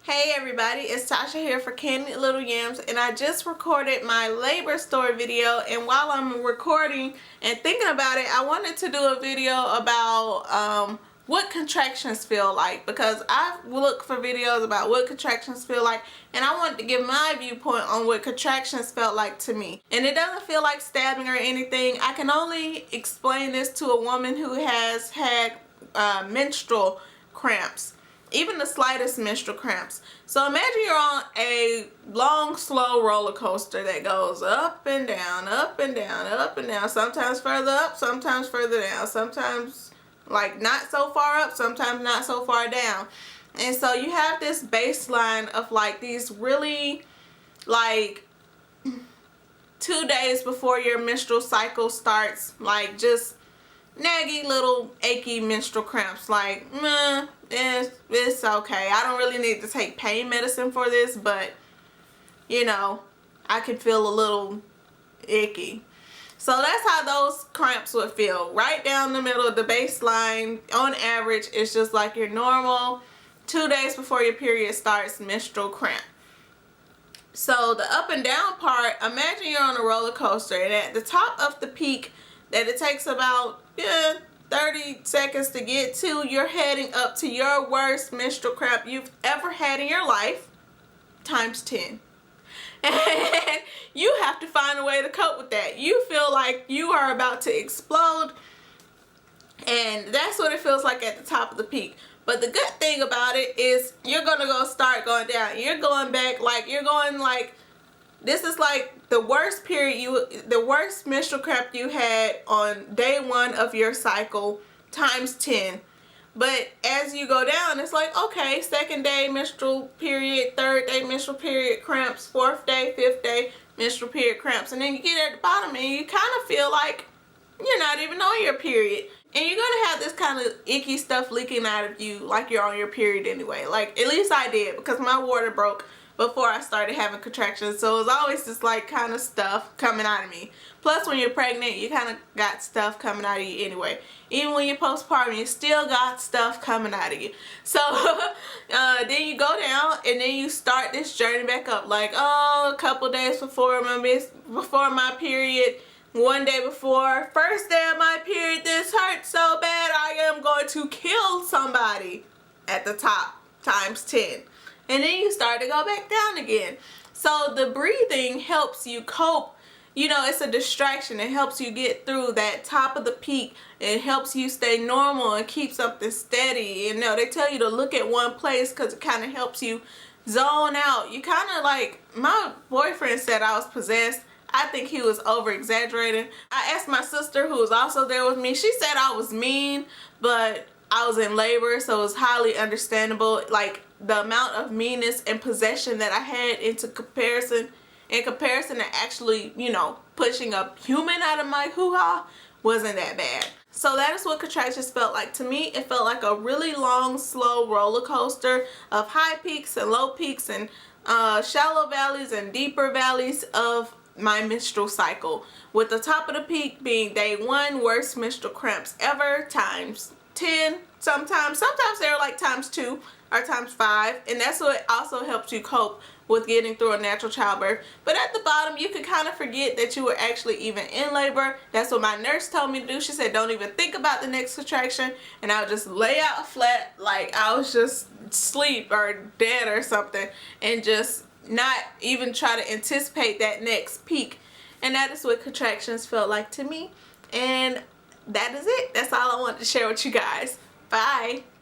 Hey everybody, it's Tasha here for Candied Little Yams, and I just recorded my labor story video, and while I'm recording and thinking about it, I wanted to do a video about what contractions feel like, because I look for videos about what contractions feel like, and I wanted to give my viewpoint on what contractions felt like to me. And it doesn't feel like stabbing or anything. I can only explain this to a woman who has had menstrual cramps, even the slightest menstrual cramps. So imagine you're on a long, slow roller coaster that goes up and down, up and down, up and down, sometimes further up, sometimes further down, sometimes like not so far up, sometimes not so far down. And so you have this baseline of like these really like 2 days before your menstrual cycle starts, like just naggy little achy menstrual cramps, like meh, it's okay. I don't really need to take pain medicine for this, but you know, I can feel a little icky. So that's how those cramps would feel, right down the middle of the baseline. On average, it's just like your normal 2 days before your period starts menstrual cramp. So the up and down part, imagine you're on a roller coaster, and at the top of the peak that it takes about 30 seconds to get to, you're heading up to your worst menstrual cramp you've ever had in your life times 10. And you have to find a way to cope with that. You feel like you are about to explode, and that's what it feels like at the top of the peak. But the good thing about it is you're gonna start going down. You're going back, like you're going like, this is like the worst period, the worst menstrual cramp you had on day 1 of your cycle times 10. But as you go down, it's like, okay, 2nd day menstrual period, 3rd day menstrual period cramps, 4th day, 5th day menstrual period cramps, and then you get at the bottom and you kind of feel like you're not even on your period. And you're gonna have this kind of icky stuff leaking out of you like you're on your period anyway. Like, at least I did, because my water broke before I started having contractions, so it was always just like kind of stuff coming out of me. Plus, when you're pregnant, you kind of got stuff coming out of you anyway. Even when you're postpartum, you still got stuff coming out of you. So then you go down, and then you start this journey back up. Like, oh, a couple days before my period, 1 day before, 1st day of my period, this hurts so bad I am going to kill somebody at the top times 10. And then you start to go back down again. So the breathing helps you cope. You know, it's a distraction. It helps you get through that top of the peak. It helps you stay normal and keep something steady. You know, they tell you to look at one place because it kind of helps you zone out. You kind of like, my boyfriend said I was possessed. I think he was over exaggerating. I asked my sister, who was also there with me. She said I was mean, but I was in labor, so it was highly understandable. Like, the amount of meanness and possession that I had in comparison to actually, you know, pushing a human out of my hoo-ha wasn't that bad. So that is what contractions felt like to me. It felt like a really long, slow roller coaster of high peaks and low peaks and shallow valleys and deeper valleys of my menstrual cycle, with the top of the peak being day 1, worst menstrual cramps ever, times 10. Sometimes they're like times 2 or times 5, and that's what also helps you cope with getting through a natural childbirth. But at the bottom, you could kind of forget that you were actually even in labor. That's what my nurse told me to do. She said, don't even think about the next contraction, and I would just lay out flat like I was just asleep or dead or something, and just not even try to anticipate that next peak. And that is what contractions felt like to me. And that is it. That's all I wanted to share with you guys. Bye.